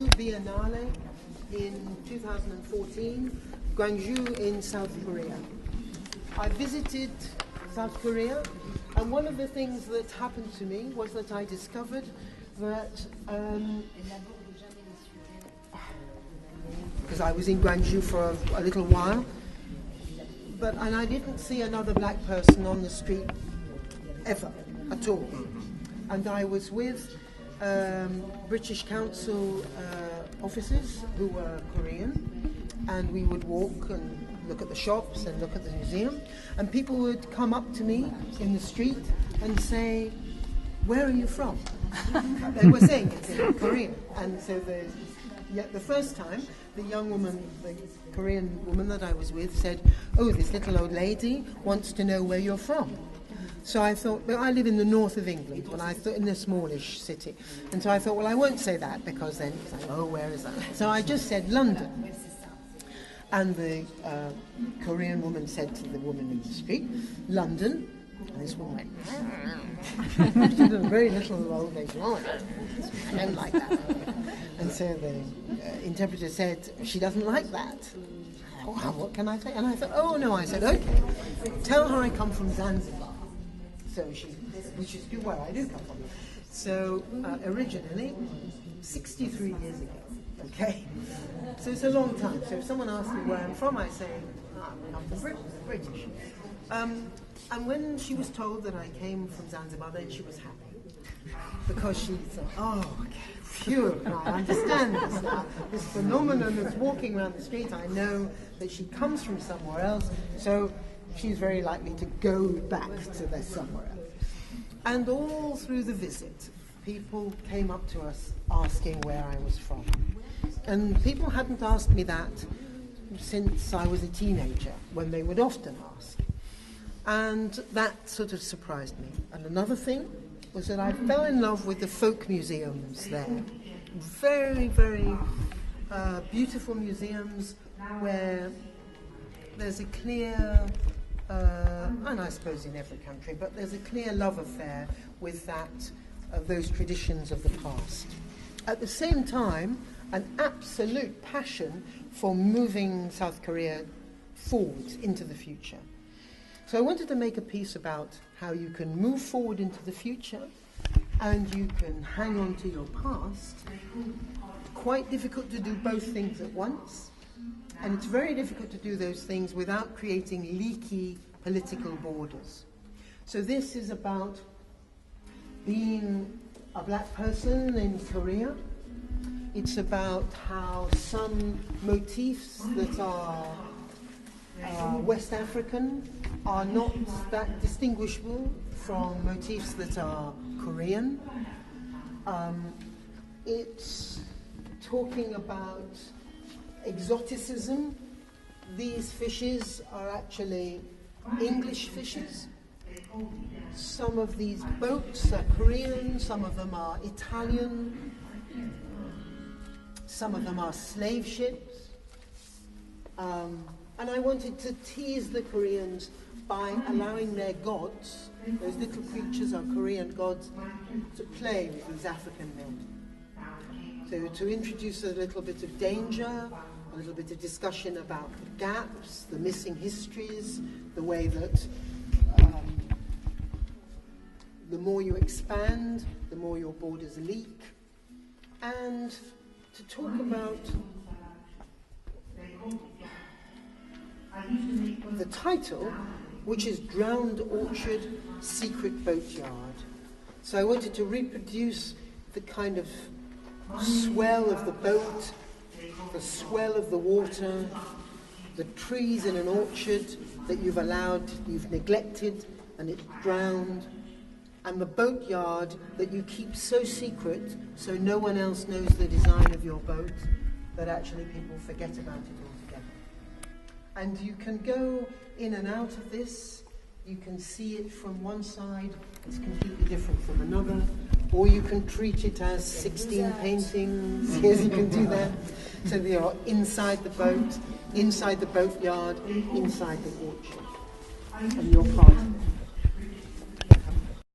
Biennale in 2014, Gwangju in South Korea. I visited South Korea, and one of the things that happened to me was that I discovered that because I was in Gwangju for a little while, and I didn't see another black person on the street ever at all. And I was with British Council officers who were Korean, and we would walk and look at the shops and look at the museum, and people would come up to me in the street and say, "Where are you from?" They were saying it in Korean. And so the first time, the young woman, the Korean woman that I was with, said, "Oh, this little old lady wants to know where you're from." So I thought, well, I live in the north of England, and I thought in a smallish city. And so I thought, well, I won't say that, because then it's like, oh, where is that? So I just said London. And the Korean woman said to the woman in the street, "London." And this woman went, she did a very little old lady, I don't like that. And so the interpreter said, "She doesn't like that." Oh, what can I say? And I thought, oh no, I said, okay, tell her I come from Zanzibar. So which is where I do come from. So originally, 63 years ago, okay? So it's a long time. So if someone asks me where I'm from, I say, I'm from British. And when she was told that I came from Zanzibar, then she was happy. Because she thought, oh, okay, phew, I understand this now. This phenomenon that's walking around the street, I know that she comes from somewhere else, so she's very likely to go back to there somewhere else. And all through the visit, people came up to us asking where I was from. And people hadn't asked me that since I was a teenager, when they would often ask. And that sort of surprised me. And another thing was that I fell in love with the folk museums there. Very, very beautiful museums where there's a clear, and I suppose in every country, but there's a clear love affair with those traditions of the past. At the same time, an absolute passion for moving South Korea forward into the future. So I wanted to make a piece about how you can move forward into the future and you can hang on to your past. Quite difficult to do both things at once, and it's very difficult to do those things without creating leaky political borders. So this is about being a black person in Korea. It's about how some motifs that are West African are not that distinguishable from motifs that are Korean. It's talking about exoticism. These fishes are actually English fishes. Some of these boats are Korean, some of them are Italian, some of them are slave ships. And I wanted to tease the Koreans by allowing their gods, those little creatures are Korean gods, to play with these African men. So to introduce a little bit of danger, a little bit of discussion about the gaps, the missing histories, the way that the more you expand, the more your borders leak, and to talk about the title, which is Drowned Orchard, Secret Boatyard. So I wanted to reproduce the kind of swell of the boat, the swell of the water, the trees in an orchard that you've neglected and it's drowned, and the boatyard that you keep so secret so no one else knows the design of your boat that actually people forget about it altogether. And you can go in and out of this. You can see it from one side, it's completely different from another, or you can treat it as 16 paintings. Yes, you can do that. So they are inside the boat, inside the boatyard, inside the orchard, and you're part of it.